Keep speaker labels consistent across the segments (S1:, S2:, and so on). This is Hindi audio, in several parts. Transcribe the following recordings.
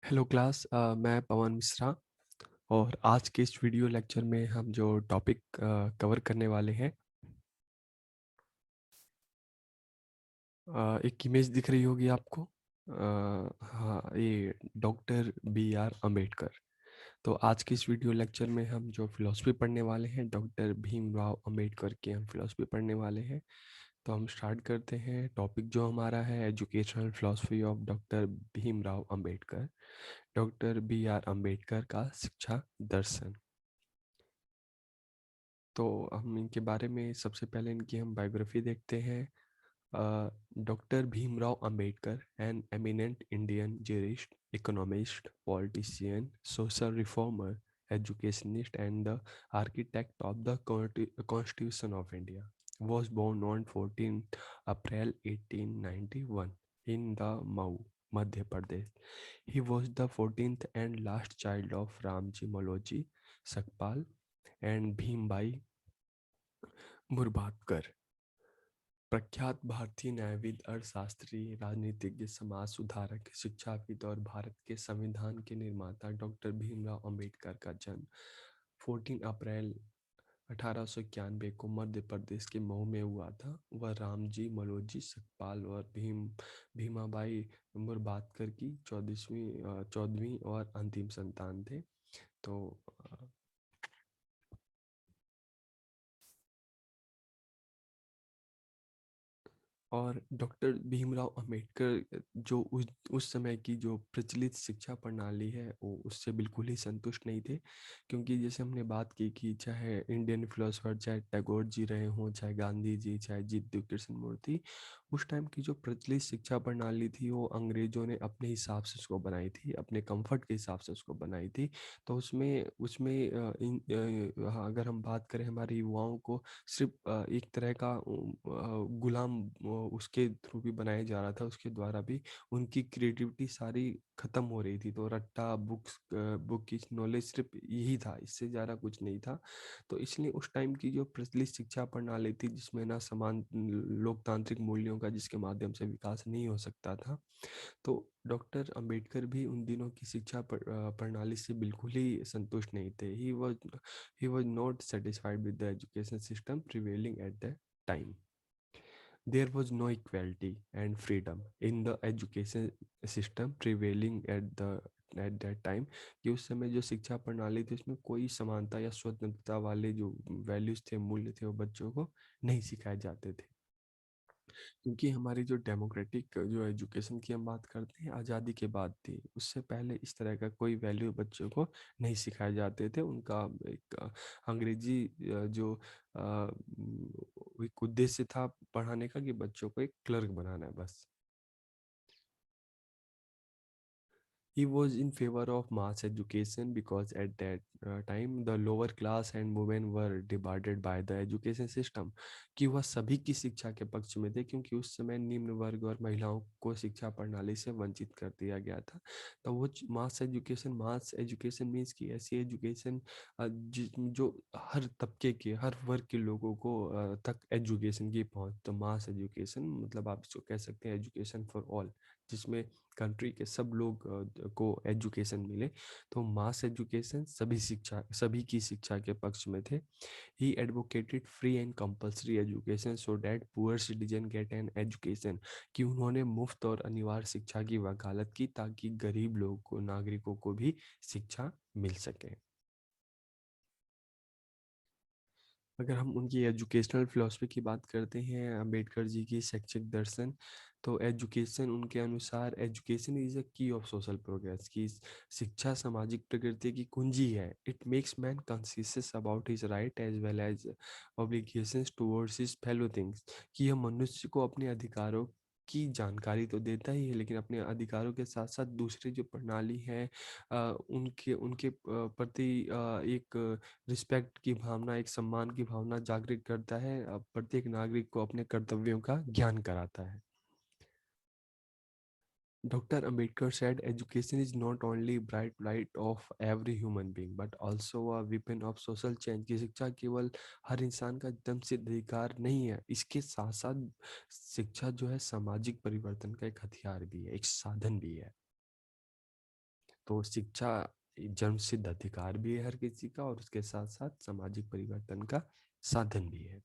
S1: Hello class. मैं पवन मिश्रा। और आज के इस वीडियो लेक्चर में हम जो टॉपिक कवर करने वाले हैं, एक इमेज दिख रही होगी आपको। हाँ, ये डॉक्टर बी आर अम्बेडकर। तो आज के इस वीडियो लेक्चर में हम जो फिलॉसफी पढ़ने वाले हैं, डॉक्टर भीमराव अम्बेडकर की हम फिलॉसफी पढ़ने वाले हैं। तो हम स्टार्ट करते हैं। टॉपिक जो हमारा है, educational philosophy of doctor Bhimrao Ambedkar. Doctor B R Ambedkar का शिक्षा दर्शन। तो हम इनके बारे में सबसे पहले इनकी हम बायोग्राफी देखते हैं। Doctor Bhimrao Ambedkar, an eminent Indian jurist, economist, politician, social reformer, educationist and the architect of the Constitution of India, was born on 14 April 1891 in the Mau, Madhya Pradesh. He was the 14th and last child of Ramji Maloji Sakpal and Bhimbai मुरबादकर। प्रख्यात भारतीय न्यायविद, अर्थशास्त्री, राजनीतिज्ञ, समाज सुधारक, शिक्षाविद और भारत के संविधान के निर्माता डॉक्टर भीमराव अंबेडकर का जन्म 14 अप्रैल 1891 को मध्य प्रदेश के मऊ में हुआ था। वह रामजी मलोजी सकपाल और भीमाबाई मुरबादकर की चौदहवीं और अंतिम संतान थे। तो और डॉक्टर भीमराव अंबेडकर जो उस समय की जो प्रचलित शिक्षा प्रणाली है, वो उससे बिल्कुल ही संतुष्ट नहीं थे। क्योंकि जैसे हमने बात की कि चाहे इंडियन फिलोसफर, चाहे टैगोर जी रहे हों, चाहे गांधी जी, चाहे जीतू कृष्ण मूर्ति, उस टाइम की जो प्रचलित शिक्षा प्रणाली थी वो अंग्रेजों ने अपने हिसाब से उसको बनाई थी, अपने कंफर्ट के हिसाब से उसको बनाई थी। तो उसमें उसमें अगर हम बात करें हमारे युवाओं को सिर्फ एक तरह का गुलाम उसके थ्रू भी बनाया जा रहा था, उसके द्वारा भी उनकी क्रिएटिविटी सारी खत्म हो रही थी। तो रट्टा बुक की नॉलेज सिर्फ यही था, इससे ज़्यादा कुछ नहीं था। तो इसलिए उस टाइम की जो प्रचलित शिक्षा प्रणाली थी, जिसमें ना समान लोकतांत्रिक मूल्यों का, जिसके माध्यम से विकास नहीं हो सकता था, तो डॉक्टर अंबेडकर भी उन दिनों की शिक्षा प्रणाली से बिल्कुल ही संतुष्ट नहीं थे। He was not satisfied with the education system prevailing at the time. There was no equality and freedom in the education system prevailing at that time। कि उस समय जो शिक्षा प्रणाली थी उसमें कोई समानता या स्वतंत्रता वाले जो वैल्यूज थे, मूल्य थे, वो बच्चों को नहीं सिखाए जाते थे। क्योंकि हमारी जो डेमोक्रेटिक जो एजुकेशन की हम बात करते हैं, आज़ादी के बाद थी। उससे पहले इस तरह का कोई वैल्यू बच्चों को नहीं सिखाए जाते थे। उनका एक अंग्रेजी जो एक उद्देश्य था पढ़ाने का, कि बच्चों को एक क्लर्क बनाना है बस। He was in favor of mass education because at that time the lower class and women were divided by the education system। कि वह सभी की शिक्षा के पक्ष में थे, क्योंकि उस समय निम्न वर्ग और महिलाओं को शिक्षा प्रणाली से वंचित कर दिया गया था। तो वो मास एजुकेशन मीन्स कि ऐसी एजुकेशन जो हर तबके के, हर वर्ग के लोगों को तक एजुकेशन की पहुंच। तो मास एजुकेशन मतलब आप इसको कह सकते हैं एजुकेशन फॉर ऑल, जिसमें कंट्री के सब लोग को एजुकेशन मिले। तो मास एजुकेशन सभी की शिक्षा के पक्ष में थे। ही advocated free and compulsory education so that poor citizen get an education. कि उन्होंने मुफ्त और अनिवार्य शिक्षा की वकालत की, ताकि गरीब लोगों को, नागरिकों को भी शिक्षा मिल सके। अगर हम उनकी एजुकेशनल फिलॉसफी की बात करते हैं, अंबेडकर जी की शैक्षिक दर्शन, तो एजुकेशन उनके अनुसार, एजुकेशन इज अ की ऑफ सोशल प्रोग्रेस। की शिक्षा सामाजिक प्रगति की कुंजी है। It makes man conscious about his right as well as obligations towards his fellow things. कि यह मनुष्य को अपने अधिकारों की जानकारी तो देता ही है, लेकिन अपने अधिकारों के साथ साथ दूसरी जो प्रणाली है उनके उनके प्रति एक रिस्पेक्ट की भावना, एक सम्मान की भावना जागृत करता है। प्रत्येक नागरिक को अपने कर्तव्यों का ज्ञान कराता है। Dr. Ambedkar said education is not only bright light of every human being but also a weapon of social change। की शिक्षा केवल हर इंसान का जन्म सिद्ध अधिकार नहीं है, इसके साथ साथ शिक्षा जो है सामाजिक परिवर्तन का एक हथियार भी है, एक साधन भी है। तो शिक्षा एक जन्मसिद्ध अधिकार भी है हर किसी का, और उसके साथ साथ सामाजिक परिवर्तन का साधन भी है।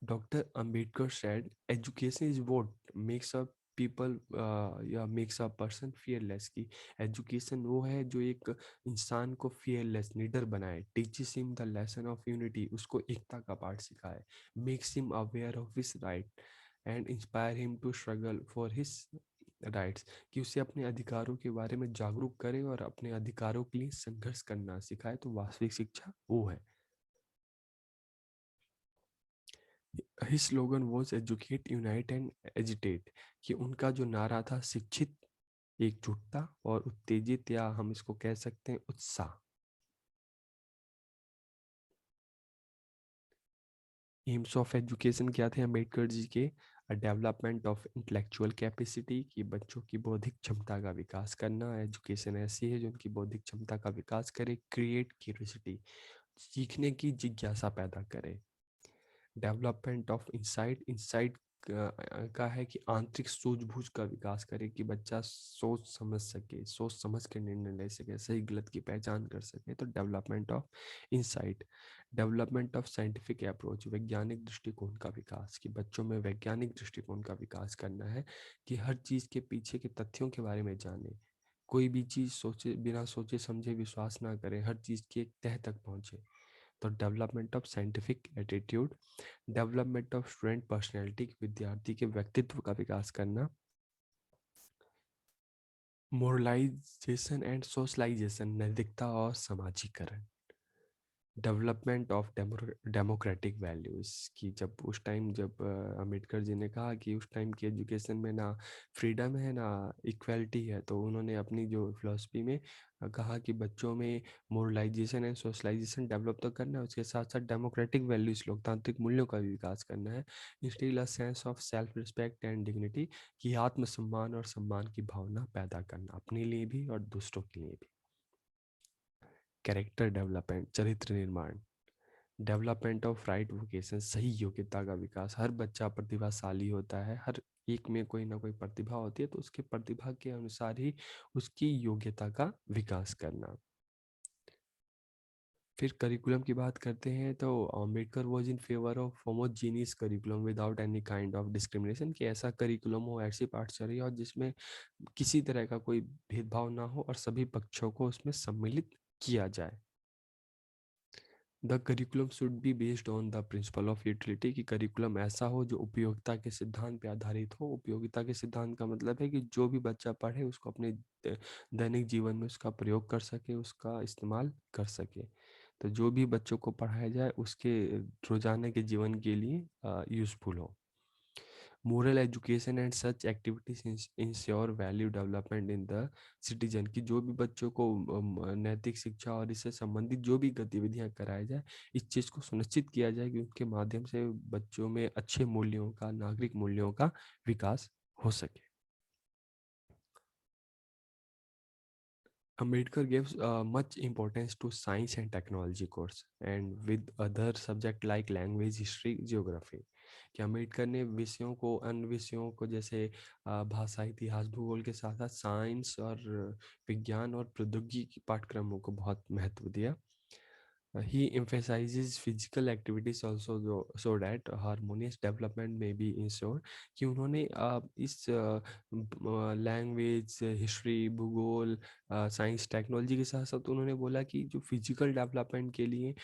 S1: Dr. Ambedkar said, "Education is what makes a people या makes a person fearless." की एजुकेशन वो है जो एक इंसान को fearless निडर बनाए, teaches him the lesson of unity, उसको एकता का पाठ सिखाए, makes him aware of his right and inspire him to struggle for his rights, कि उसे अपने अधिकारों के बारे में जागरूक करे और अपने अधिकारों के लिए संघर्ष करना सिखाए। तो वास्तविक शिक्षा वो है। His slogan was educate, unite and agitate, कि उनका जो नारा था शिक्षित, एकजुटता और उत्तेजित, या हम इसको कह सकते हैं उत्साह। एम्स ऑफ एजुकेशन क्या थे अम्बेडकर जी के? डेवलपमेंट ऑफ इंटेलेक्चुअल कैपेसिटी, कि बच्चों की बौद्धिक क्षमता का विकास करना। एजुकेशन ऐसी है जो उनकी बौद्धिक क्षमता का विकास करे। क्रिएट क्यूरियोसिटी, सीखने की जिज्ञासा पैदा करे। डेवलपमेंट ऑफ इंसाइट, इंसाइट का है कि आंतरिक सूझबूझ का विकास करे, कि बच्चा सोच समझ सके, सोच समझ के निर्णय ले सके, सही गलत की पहचान कर सके। तो development of insight. Development of scientific approach, वैज्ञानिक दृष्टिकोण का विकास, कि बच्चों में वैज्ञानिक दृष्टिकोण का विकास करना है, कि हर चीज़ के पीछे के तथ्यों के बारे में जाने, कोई भी चीज़ सोचे बिना सोचे समझे विश्वास ना करें, हर चीज़ की एक तह तक पहुँचे। तो development of scientific attitude. Development of student personality, विद्यार्थी के व्यक्तित्व का विकास करना। मोरलाइजेशन एंड सोशलाइजेशन, नैतिकता और समाजीकरण। डेवलपमेंट ऑफ डेमोक्रेटिक वैल्यूज़, कि जब उस टाइम जब अम्बेडकर जी ने कहा कि उस टाइम की एजुकेशन में ना फ्रीडम है ना इक्वलिटी है, तो उन्होंने अपनी जो फिलोसफी में कहा कि बच्चों में मोरलाइजेशन एंड सोशलाइजेशन डेवलप तो करना है, उसके साथ साथ डेमोक्रेटिक वैल्यूज़, लोकतांत्रिक मूल्यों का भी विकास करना है। Instil a sense of self respect and dignity, कि आत्मसम्मान और सम्मान की भावना पैदा करना, अपने लिए भी और दूसरों के लिए भी। कैरेक्टर डेवलपमेंट, चरित्र निर्माण। डेवलपमेंट ऑफ राइट वोकेशन, सही योग्यता का विकास। हर बच्चा प्रतिभाशाली होता है, हर एक में कोई ना कोई प्रतिभा होती है, तो उसके प्रतिभा के अनुसार ही उसकी योग्यता का विकास करना। फिर करिकुलम की बात करते हैं, तो Ambedkar was in favour of homogeneous curriculum without any kind of discrimination, कि ऐसा करिकुलम हो, ऐसी पाठचर्या हो जिसमें किसी तरह का कोई भेदभाव ना हो और सभी पक्षों को उसमें सम्मिलित किया जाए। The curriculum should be based on the principle of utility, कि करिकुलम ऐसा हो जो उपयोगिता के सिद्धांत पे आधारित हो। उपयोगिता के सिद्धांत का मतलब है कि जो भी बच्चा पढ़े उसको अपने दैनिक जीवन में उसका प्रयोग कर सके, उसका इस्तेमाल कर सके। तो जो भी बच्चों को पढ़ाया जाए उसके रोजाना के जीवन के लिए यूज़फुल हो। Moral education and such activities ensure value development in the citizen, की जो भी बच्चों को नैतिक शिक्षा और इससे संबंधित जो भी गतिविधियां कराई जाए, इस चीज़ को सुनिश्चित किया जाए कि उनके माध्यम से बच्चों में अच्छे मूल्यों का, नागरिक मूल्यों का विकास हो सके। Ambedkar gives much importance to science and technology course and with other subject like language, history, geography, कि अम्बेडकर ने विषयों को, अन्य विषयों को जैसे भाषा, इतिहास, भूगोल के साथ साथ साइंस और विज्ञान और प्रौद्योगिकी पाठ्यक्रमों को बहुत महत्व दिया। He emphasizes physical activities also so that harmonious development may be ensured, कि उन्होंने इस लैंग्वेज, हिस्ट्री, भूगोल, साइंस, टेक्नोलॉजी के साथ साथ उन्होंने बोला कि जो फिजिकल डेवलपमेंट के लिए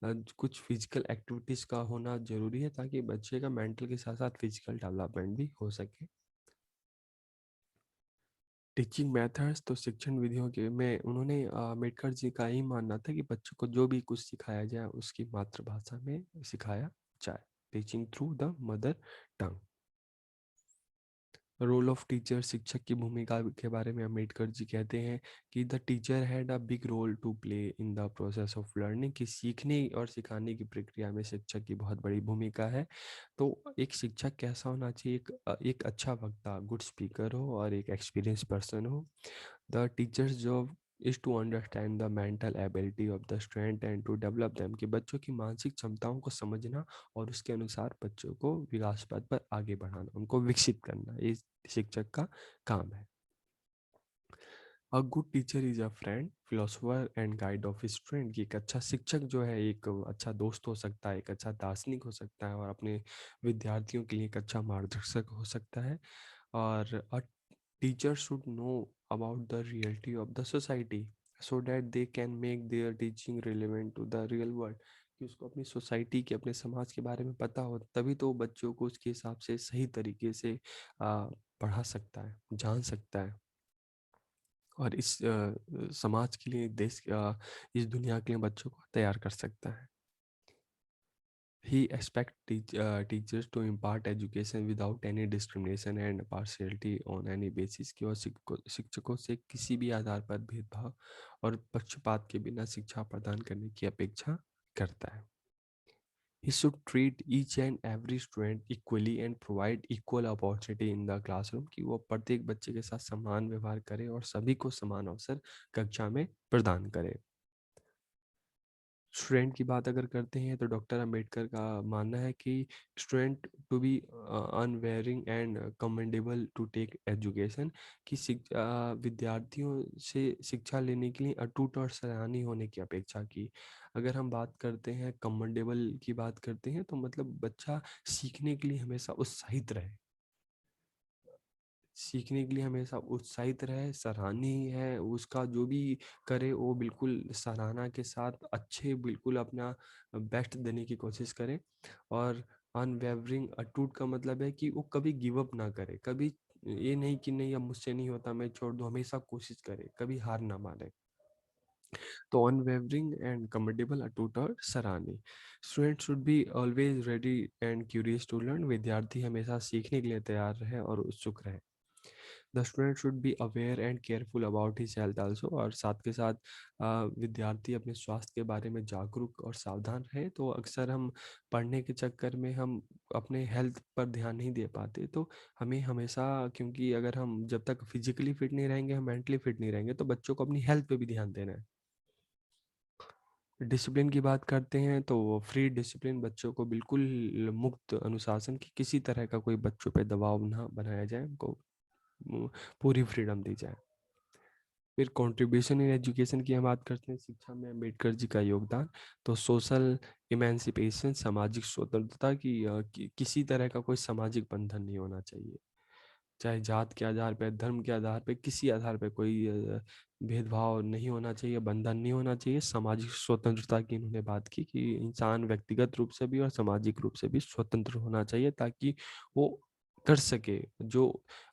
S1: कुछ फिजिकल एक्टिविटीज़ का होना ज़रूरी है, ताकि बच्चे का मेंटल के साथ साथ फिजिकल डेवलपमेंट भी हो सके। टीचिंग मेथड्स, तो शिक्षण विधियों के में उन्होंने अम्बेडकर जी का यही मानना था कि बच्चों को जो भी कुछ सिखाया जाए उसकी मातृभाषा में सिखाया जाए। Teaching through the mother tongue. Role of teacher, शिक्षक की भूमिका के बारे में अम्बेडकर जी कहते हैं कि the teacher had a big role to play in the process of learning, कि सीखने और सिखाने की प्रक्रिया में शिक्षक की बहुत बड़ी भूमिका है। तो एक शिक्षक कैसा होना चाहिए? एक अच्छा वक्ता, गुड स्पीकर हो और एक एक्सपीरियंस पर्सन हो। The teacher's job is to understand the mental ability of the student and to develop them, कि बच्चों की मानसिक क्षमताओं को समझना और उसके अनुसार बच्चों को विकास पथ पर आगे बढ़ाना, उनको विकसित करना, ये शिक्षक का काम है। A good teacher is a friend philosopher and guide of student, की एक अच्छा शिक्षक जो है एक अच्छा दोस्त हो सकता है, एक अच्छा दार्शनिक हो सकता है और अपने विद्यार्थियों के लिए एक अच्छा मार्गदर्शक हो सकता है। और a teacher should know about the reality of the society so that they can make their teaching relevant to the real world, कि उसको अपनी सोसाइटी के, अपने समाज के बारे में पता हो, तभी तो वो बच्चों को उसके हिसाब से सही तरीके से पढ़ा सकता है, जान सकता है और इस समाज के लिए, इस दुनिया के लिए बच्चों को तैयार कर सकता है। He expects teachers to impart education without any discrimination and partiality on any basis, कि और शिक्षकों से किसी भी आधार पर भेदभाव और पक्षपात के बिना शिक्षा प्रदान करने की अपेक्षा करता है। He should treat each and every student equally and provide equal opportunity in the classroom, कि वो प्रत्येक बच्चे के साथ समान व्यवहार करे और सभी को समान अवसर कक्षा में प्रदान करे। स्टूडेंट की बात अगर करते हैं तो डॉक्टर अंबेडकर का मानना है कि student to be unwavering and commendable to take education, कि विद्यार्थियों से शिक्षा लेने के लिए अटूट और सराहनीय होने की अपेक्षा की। अगर हम बात करते हैं कमेंडेबल की बात करते हैं तो मतलब बच्चा सीखने के लिए हमेशा उत्साहित रहे, सीखने के लिए हमेशा उत्साहित रहे, सराहनीय है, उसका जो भी करे वो बिल्कुल सराहना के साथ अच्छे बिल्कुल अपना बेस्ट देने की कोशिश करे। और अनवेवरिंग अटूट का मतलब है कि वो कभी गिव अप ना करे, कभी ये नहीं कि नहीं अब मुझसे नहीं होता मैं छोड़ दूँ, हमेशा कोशिश करे, कभी हार ना माने। तो अनवेवरिंग एंड कमेंडेबल अटूट और सराहनीय। Student should be always ready and curious to learn, विद्यार्थी हमेशा सीखने के लिए तैयार रहे और उत्सुक रहे। The student should be aware and careful about his health also, और साथ के साथ विद्यार्थी अपने स्वास्थ्य के बारे में जागरूक और सावधान रहे। तो अक्सर हम पढ़ने के चक्कर में हम अपने हेल्थ पर ध्यान नहीं दे पाते, तो हमें हमेशा, क्योंकि अगर हम जब तक फिजिकली फिट नहीं रहेंगे, हम मेंटली फिट नहीं रहेंगे, तो बच्चों को अपनी हेल्थ पे भी ध्यान देना है। डिसिप्लिन की बात करते हैं तो फ्री डिसिप्लिन, बच्चों को बिल्कुल मुक्त अनुशासन, की किसी तरह का कोई बच्चों पे दबाव ना बनाया जाए, उनको पूरी फ्रीडम दी जाए। फिर कंट्रीब्यूशन इन एजुकेशन की हम बात करते हैं, शिक्षा में अम्बेडकर जी का योगदान। तो सोशल इमेंसिपेशन, सामाजिक स्वतंत्रता की किसी तरह का कोई सामाजिक बंधन नहीं होना चाहिए, चाहे जात के आधार पे, धर्म के आधार पे, किसी आधार पे कोई भेदभाव नहीं होना चाहिए, बंधन नहीं होना चाहिए। सामाजिक स्वतंत्रता की इन्होंने बात की कि इंसान व्यक्तिगत रूप से भी और सामाजिक रूप से भी स्वतंत्र होना चाहिए, ताकि वो कर सके जो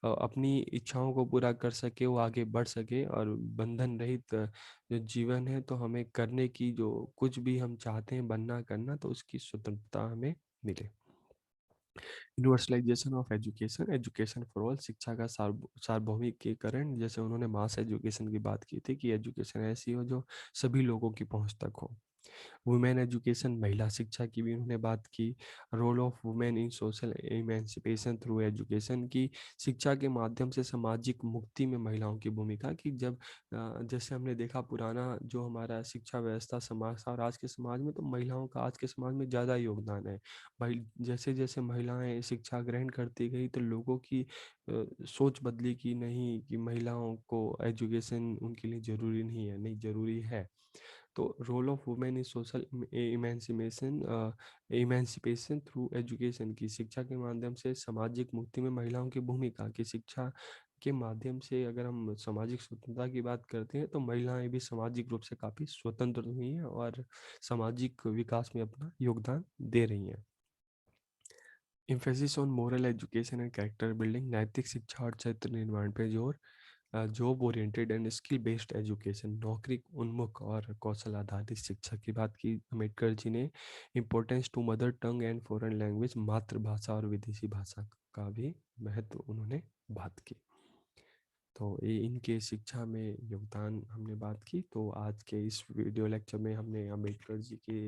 S1: अपनी इच्छाओं को पूरा कर सके, वो आगे बढ़ सके और बंधन रहित जो जीवन है, तो हमें करने की जो कुछ भी हम चाहते हैं बनना करना, तो उसकी स्वतंत्रता हमें मिले। Universalization of education, education for all, शिक्षा का सार्वभौमिकरण, जैसे उन्होंने मास एजुकेशन की बात की थी, कि एजुकेशन ऐसी हो जो सभी लोगों की पहुंच तक हो। वुमेन एजुकेशन, महिला शिक्षा की भी उन्होंने बात की। Role of women in social emancipation through education, की शिक्षा के माध्यम से सामाजिक मुक्ति में महिलाओं की भूमिका, की जब जैसे हमने देखा पुराना जो हमारा शिक्षा व्यवस्था समाज था और आज के समाज में, तो महिलाओं का आज के समाज में ज़्यादा योगदान है। भाई जैसे जैसे महिलाएं शिक्षा ग्रहण करती गई, तो लोगों की सोच बदली, कि नहीं, कि महिलाओं को एजुकेशन उनके लिए ज़रूरी नहीं है, नहीं ज़रूरी है। तो role of women in social emancipation through education, की शिक्षा के माध्यम से सामाजिक मुक्ति में महिलाओं की भूमिका, की शिक्षा के माध्यम से अगर हम सामाजिक स्वतंत्रता की बात करते हैं, तो महिलाएं भी सामाजिक रूप से काफ़ी स्वतंत्र हुई हैं और सामाजिक विकास में अपना योगदान दे रही हैं। Emphasis on moral education and character building, नैतिक शिक्षा और चरित्र निर्माण पे जोर। Job oriented and skill based education, नौकरी उन्मुख और कौशल आधारित शिक्षा की बात की अम्बेडकर जी ने। Importance to mother tongue and foreign language, मातृभाषा और विदेशी भाषा का भी महत्व उन्होंने बात की। तो ये इनके शिक्षा में योगदान हमने बात की। तो आज के इस वीडियो लेक्चर में हमने अम्बेडकर जी के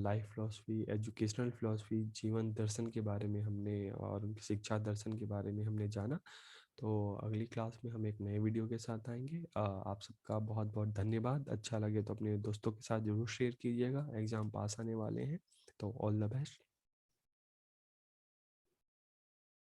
S1: लाइफ फिलॉसफी, एजुकेशनल फिलॉसफी, जीवन दर्शन के बारे में हमने और उनकी शिक्षा दर्शन के बारे में हमने जाना। तो अगली क्लास में हम एक नए वीडियो के साथ आएंगे। आप सबका बहुत बहुत धन्यवाद। अच्छा लगे तो अपने दोस्तों के साथ ज़रूर शेयर कीजिएगा। एग्ज़ाम पास आने वाले हैं, तो ऑल द बेस्ट।